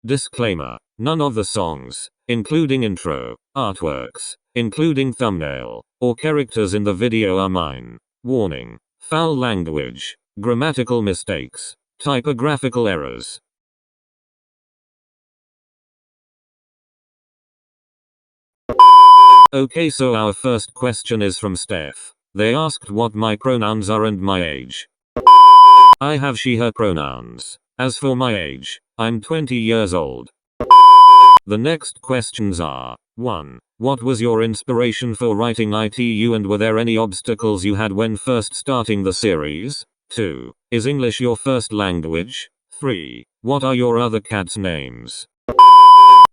Disclaimer. None of the songs, including intro, artworks, including thumbnail, or characters in the video are mine. Warning. Foul language, grammatical mistakes, typographical errors. Okay, so our first question is from Steph. They asked what my pronouns are and my age. I have she/her pronouns. As for my age, I'm 20 years old. The next questions are: 1. What was your inspiration for writing ITU and were there any obstacles you had when first starting the series? 2. Is English your first language? 3. What are your other cats' names?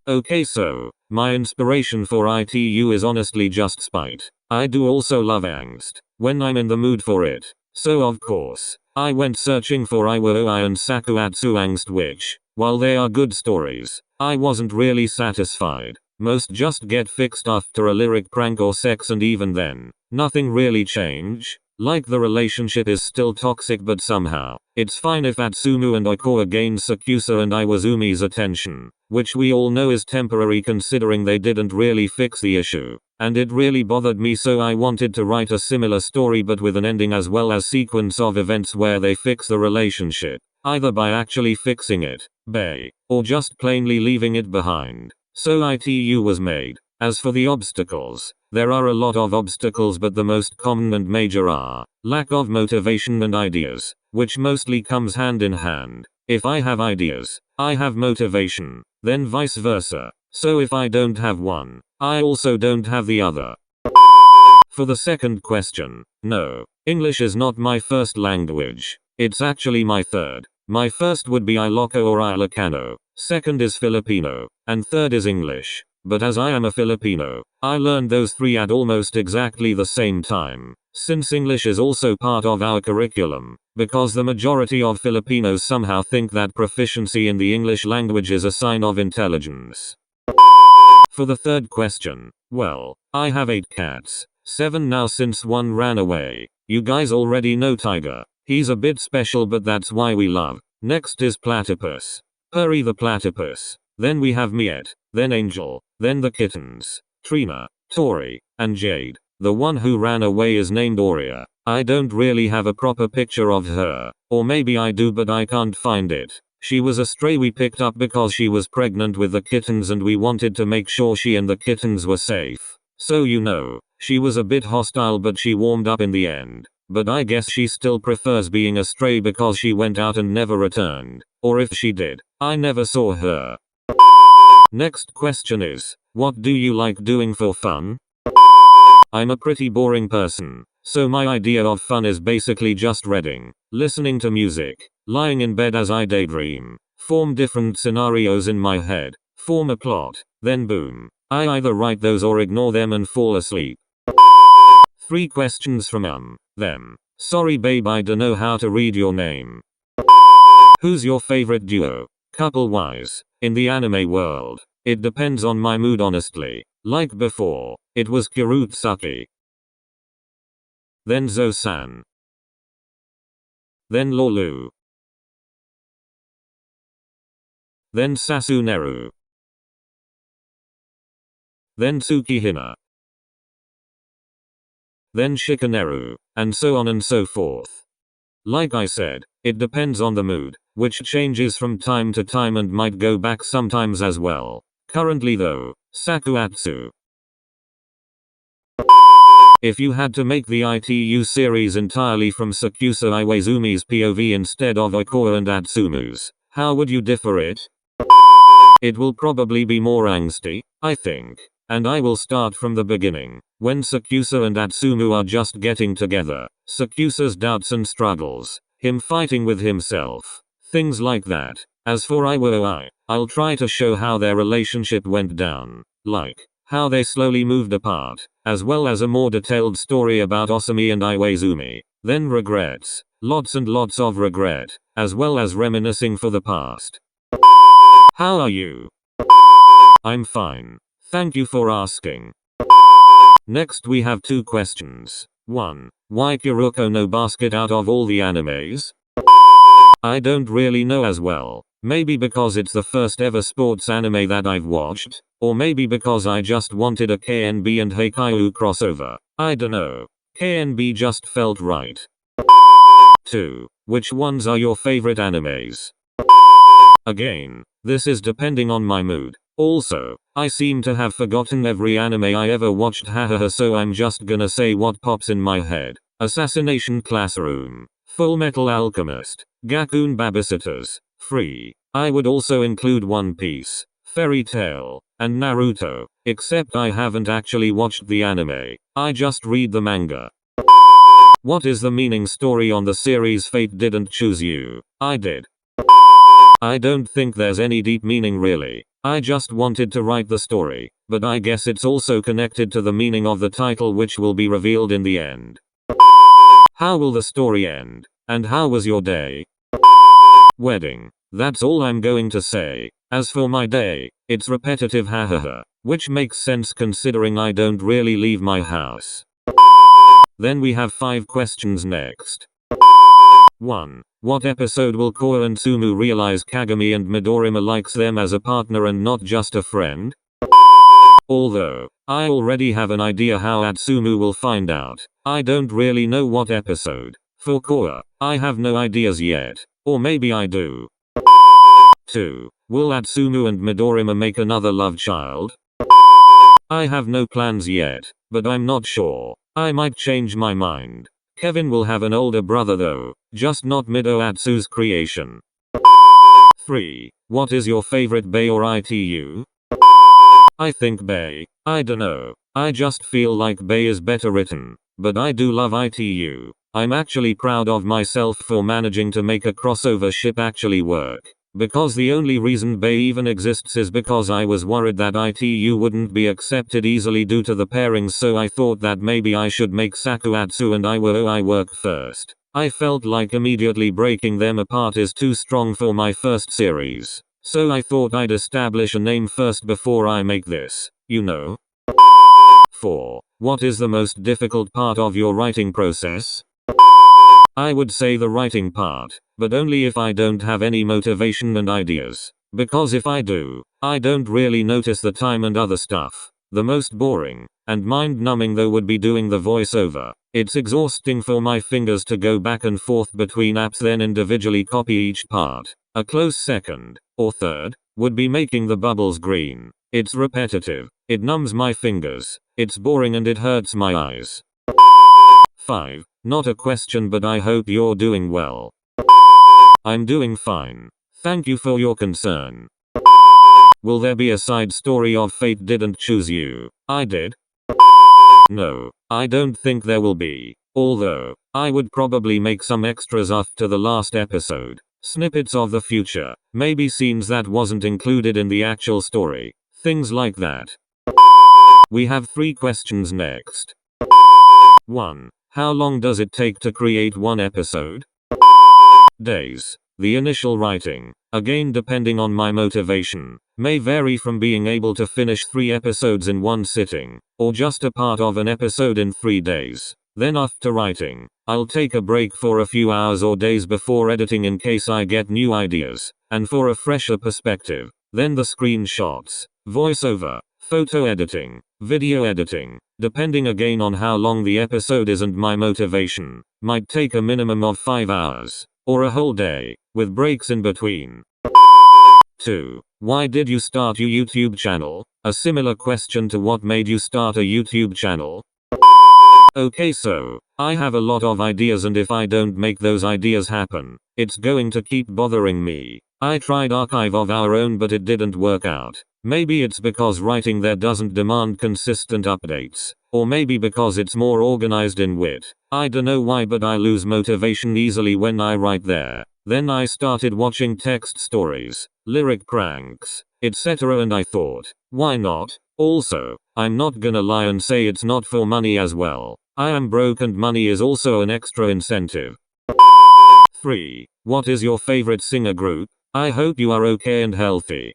Okay, so, my inspiration for ITU is honestly just spite. I do also love angst, when I'm in the mood for it. So of course, I went searching for Iwo and Sakuatsu angst, which, while they are good stories, I wasn't really satisfied. Most just get fixed after a lyric prank or sex, and even then, nothing really change. Like the relationship is still toxic, but somehow, it's fine if Atsumu and Oikoa gain Sakusa and Iwazumi's attention, which we all know is temporary considering they didn't really fix the issue. And it really bothered me, so I wanted to write a similar story but with an ending as well as sequence of events where they fix the relationship, either by actually fixing it, or just plainly leaving it behind. So ITU was made. As for the obstacles, there are a lot of obstacles, but the most common and major are lack of motivation and ideas, which mostly comes hand in hand. If I have ideas, I have motivation, then vice versa. So if I don't have one, I also don't have the other. For the second question, no, English is not my first language. It's actually my third. My first would be Ilocano or Ilocano, second is Filipino, and third is English. But as I am a Filipino, I learned those three at almost exactly the same time, since English is also part of our curriculum, because the majority of Filipinos somehow think that proficiency in the English language is a sign of intelligence. For the third question, well, I have 8 cats, 7 now since one ran away. You guys already know Tiger. He's a bit special, but that's why we love. Next is Platypus. Purry the platypus. Then we have Miette, then Angel, then the kittens, Trina, Tori, and Jade. The one who ran away is named Aurea. I don't really have a proper picture of her, or maybe I do but I can't find it. She was a stray we picked up because she was pregnant with the kittens and we wanted to make sure she and the kittens were safe. So you know, she was a bit hostile but she warmed up in the end. But I guess she still prefers being a stray because she went out and never returned. Or if she did, I never saw her. Next question is, what do you like doing for fun? I'm a pretty boring person, so my idea of fun is basically just reading, listening to music, lying in bed as I daydream, form different scenarios in my head, form a plot, then boom, I either write those or ignore them and fall asleep. 3 questions from them. Sorry babe, I don't know how to read your name. Who's your favorite duo? Couple-wise, in the anime world, it depends on my mood honestly. Like before, it was Kirutsuki. Then Zo-san. Then Lolu. Then Sasuneru. Then Tsukihina. Then Shikaneru, and so on and so forth. Like I said, it depends on the mood, which changes from time to time and might go back sometimes as well. Currently though, Sakuatsu. If you had to make the ITU series entirely from Sakusa Iwazumi's POV instead of Oikoa and Atsumu's, how would you differ it? It will probably be more angsty, I think. And I will start from the beginning, when Sakusa and Atsumu are just getting together, Sakusa's doubts and struggles, him fighting with himself, things like that. As for Iwo, I'll try to show how their relationship went down, like, how they slowly moved apart, as well as a more detailed story about Osumi and Iwaizumi, then regrets, lots and lots of regret, as well as reminiscing for the past. How are you? I'm fine. Thank you for asking. Next we have 2 questions. 1. Why Kuroko no Basket out of all the animes? I don't really know as well. Maybe because it's the first ever sports anime that I've watched, or maybe because I just wanted a KNB and Heikaiu crossover. I dunno. KNB just felt right. 2. Which ones are your favorite animes? Again, this is depending on my mood. Also, I seem to have forgotten every anime I ever watched, hahaha, so I'm just gonna say what pops in my head. Assassination Classroom, Full Metal Alchemist, Gakuen Babysitters, Free. I would also include One Piece, Fairy Tail, and Naruto, except I haven't actually watched the anime. I just read the manga. What is the meaning story on the series Fate Didn't Choose You? I did. I don't think there's any deep meaning really. I just wanted to write the story, but I guess it's also connected to the meaning of the title, which will be revealed in the end. How will the story end? And how was your day? Wedding. That's all I'm going to say. As for my day, it's repetitive, hahaha, which makes sense considering I don't really leave my house. Then we have 5 questions next. 1. What episode will Koa and Sumu realize Kagami and Midorima likes them as a partner and not just a friend? Although, I already have an idea how Atsumu will find out, I don't really know what episode. For Koa, I have no ideas yet. Or maybe I do. 2. Will Atsumu and Midorima make another love child? I have no plans yet, but I'm not sure. I might change my mind. Kevin will have an older brother though, just not Mido Atsu's creation. 3. What is your favorite Bay or ITU? I think Bay. I dunno. I just feel like Bay is better written. But I do love ITU. I'm actually proud of myself for managing to make a crossover ship actually work. Because the only reason Bay even exists is because I was worried that ITU wouldn't be accepted easily due to the pairings, so I thought that maybe I should make Sakuatsu and I work first. I felt like immediately breaking them apart is too strong for my first series. So I thought I'd establish a name first before I make this, you know. 4. What is the most difficult part of your writing process? I would say the writing part, but only if I don't have any motivation and ideas. Because if I do, I don't really notice the time and other stuff. The most boring and mind-numbing though would be doing the voiceover. It's exhausting for my fingers to go back and forth between apps, then individually copy each part. A close second, or third, would be making the bubbles green. It's repetitive. It numbs my fingers. It's boring and it hurts my eyes. 5. Not a question, but I hope you're doing well. I'm doing fine. Thank you for your concern. Will there be a side story of Fate Didn't Choose You? I did. No, I don't think there will be. Although, I would probably make some extras after the last episode. Snippets of the future. Maybe scenes that wasn't included in the actual story. Things like that. We have 3 questions next. 1. How long does it take to create one episode? Days. The initial writing, again depending on my motivation, may vary from being able to finish 3 episodes in one sitting, or just a part of an episode in 3 days. Then after writing, I'll take a break for a few hours or days before editing in case I get new ideas, and for a fresher perspective. Then the screenshots, voiceover, photo editing, video editing, depending again on how long the episode is and my motivation, might take a minimum of 5 hours, or a whole day, with breaks in between. 2. Why did you start your YouTube channel? A similar question to what made you start a YouTube channel? Okay, so, I have a lot of ideas, and if I don't make those ideas happen, it's going to keep bothering me. I tried Archive of Our Own, but it didn't work out. Maybe it's because writing there doesn't demand consistent updates. Or maybe because it's more organized in Wit. I dunno why, but I lose motivation easily when I write there. Then I started watching text stories, lyric pranks, etc., and I thought, why not? Also, I'm not gonna lie and say it's not for money as well. I am broke and money is also an extra incentive. 3. What is your favorite singer group? I hope you are okay and healthy.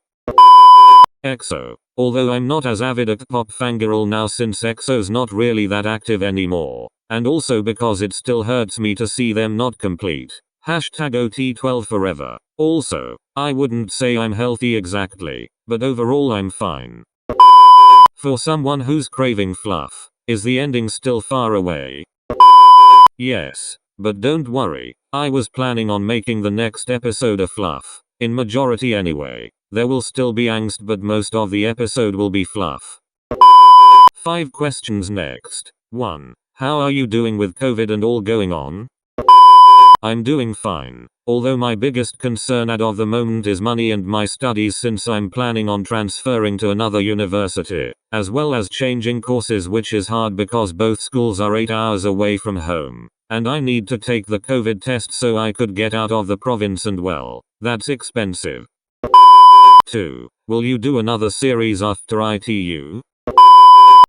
EXO. Although I'm not as avid a K-pop fangirl now since EXO's not really that active anymore. And also because it still hurts me to see them not complete. Hashtag OT12 forever. Also, I wouldn't say I'm healthy exactly, but overall I'm fine. For someone who's craving fluff, is the ending still far away? Yes, but don't worry, I was planning on making the next episode a fluff. In majority anyway. There will still be angst, but most of the episode will be fluff. 5 questions next. 1. How are you doing with COVID and all going on? I'm doing fine. Although my biggest concern at of the moment is money and my studies, since I'm planning on transferring to another university, as well as changing courses, which is hard because both schools are 8 hours away from home. And I need to take the COVID test so I could get out of the province, and well, that's expensive. 2. Will you do another series after ITU?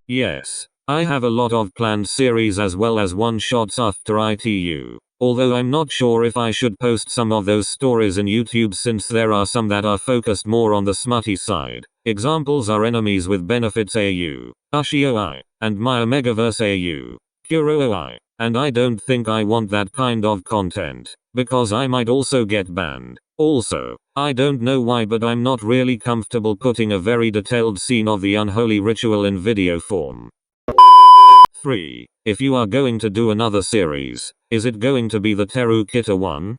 Yes. I have a lot of planned series as well as one-shots after ITU. Although I'm not sure if I should post some of those stories in YouTube, since there are some that are focused more on the smutty side. Examples are Enemies with Benefits AU, Ushi.oi, and My Omegaverse AU, Kuro.oi. And I don't think I want that kind of content, because I might also get banned. Also, I don't know why, but I'm not really comfortable putting a very detailed scene of the unholy ritual in video form. 3. If you are going to do another series, is it going to be the Teru Kita one?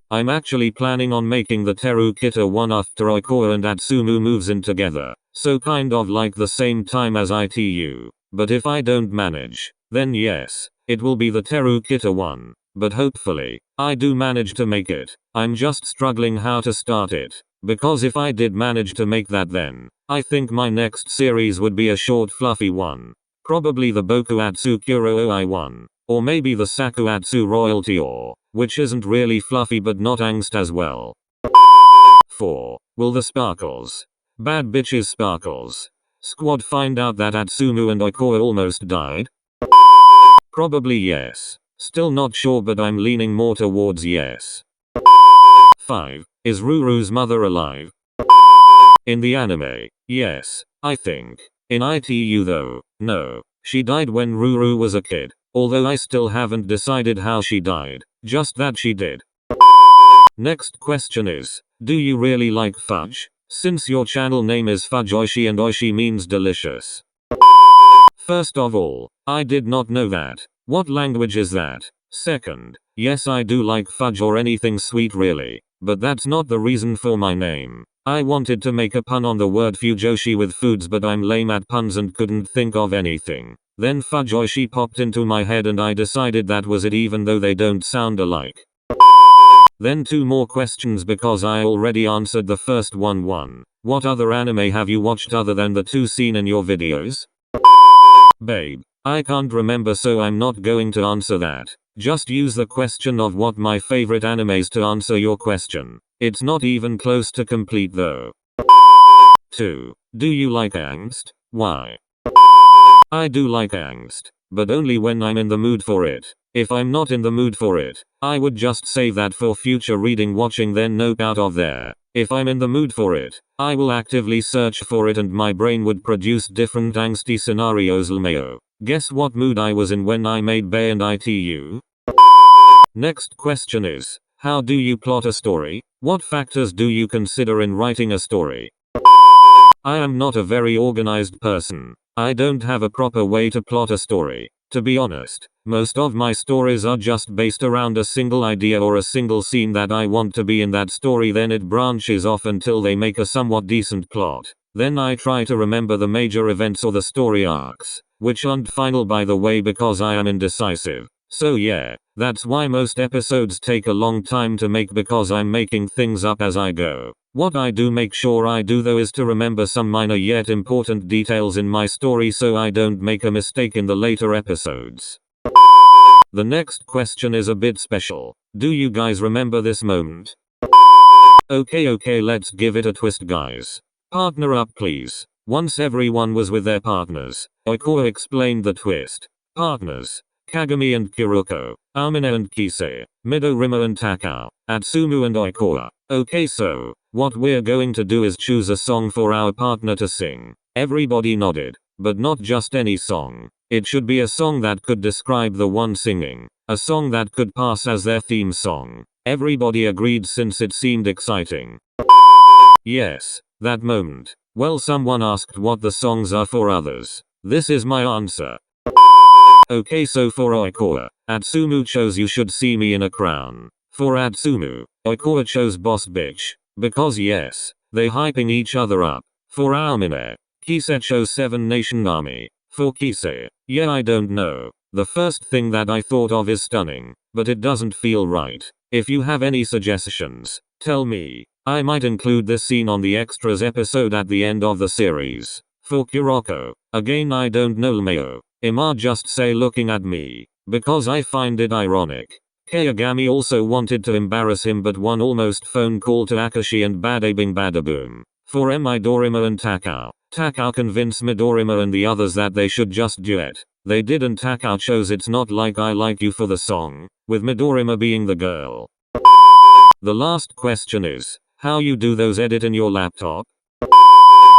I'm actually planning on making the Teru Kita one after Oikoa and Atsumu moves in together, so kind of like the same time as ITU. But if I don't manage, then yes, it will be the Teru Kita one. But hopefully, I do manage to make it. I'm just struggling how to start it. Because if I did manage to make that, then I think my next series would be a short fluffy one. Probably the Bokuatsu Kuro.oi one. Or maybe the Sakuatsu Royalty or, which isn't really fluffy but not angst as well. 4. Will the Sparkles, Bad Bitches Sparkles, squad find out that Atsumu and Oikoa almost died? Probably yes. Still not sure, but I'm leaning more towards yes. 5. Is Ruru's mother alive? In the anime, yes, I think. In ITU though, no. She died when Ruru was a kid. Although I still haven't decided how she died. Just that she did. Next question is, do you really like fudge? Since your channel name is Fudge Oishi and Oishi means delicious. First of all, I did not know that. What language is that? Second, yes, I do like fudge or anything sweet really, but that's not the reason for my name. I wanted to make a pun on the word fujoshi with foods, but I'm lame at puns and couldn't think of anything. Then Fudge Oishi popped into my head and I decided that was it, even though they don't sound alike. Then 2 more questions because I already answered the first one. 1. What other anime have you watched other than the 2 seen in your videos? Babe, I can't remember, so I'm not going to answer that. Just use the question of what my favorite animes to answer your question. It's not even close to complete though. 2. Do you like angst? Why? I do like angst, but only when I'm in the mood for it. If I'm not in the mood for it, I would just save that for future reading watching, then nope out of there. If I'm in the mood for it, I will actively search for it and my brain would produce different angsty scenarios. LMAO. Guess what mood I was in when I made Bay and ITU? Next question is, how do you plot a story? What factors do you consider in writing a story? I am not a very organized person. I don't have a proper way to plot a story. To be honest, most of my stories are just based around a single idea or a single scene that I want to be in that story, then it branches off until they make a somewhat decent plot. Then I try to remember the major events or the story arcs, which aren't final by the way because I am indecisive. So yeah, that's why most episodes take a long time to make, because I'm making things up as I go. What I do make sure I do though is to remember some minor yet important details in my story so I don't make a mistake in the later episodes. The next question is a bit special. Do you guys remember this moment? Okay, let's give it a twist, guys. Partner up please. Once everyone was with their partners, Oikoa explained the twist. Partners: Kagami and Kiruko, Amina and Kisei, Midorima and Takao, Atsumu and Oikoa. Okay, so what we're going to do is choose a song for our partner to sing. Everybody nodded, but not just any song. It should be a song that could describe the one singing. A song that could pass as their theme song. Everybody agreed since it seemed exciting. Yes, that moment. Well, someone asked what the songs are for others. This is my answer. Okay, so for Oikawa, Atsumu chose You Should See Me in a Crown. For Atsumu, Oikawa chose Boss Bitch. Because yes, they hyping each other up. For Aomine, Kise chose Seven Nation Army. For Kise, yeah, I don't know. The first thing that I thought of is stunning, but it doesn't feel right. If you have any suggestions, tell me. I might include this scene on the extras episode at the end of the series. For Kuroko, again, I don't know Mayo. Ima just say looking at me, because I find it ironic. Kayagami also wanted to embarrass him but one almost phone call to Akashi and Badabing Badaboom. For Midorima and Takao. Takao convinced Midorima and the others that they should just duet. They did, and Takao chose It's Not Like I Like You for the song, with Midorima being the girl. The last question is, how you do those edit in your laptop?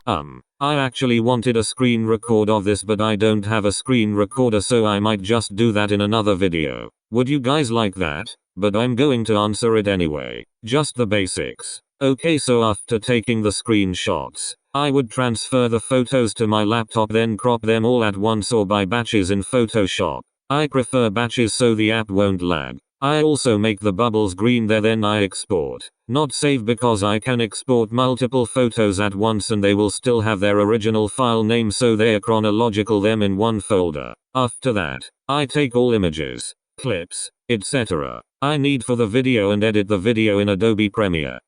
I actually wanted a screen record of this, but I don't have a screen recorder, so I might just do that in another video. Would you guys like that? But I'm going to answer it anyway. Just the basics. Okay, so after taking the screenshots, I would transfer the photos to my laptop, then crop them all at once or by batches in Photoshop. I prefer batches so the app won't lag. I also make the bubbles green there, then I export. Not save, because I can export multiple photos at once and they will still have their original file name, so they are chronological them in one folder. After that, I take all images, clips, etc. I need for the video and edit the video in Adobe Premiere.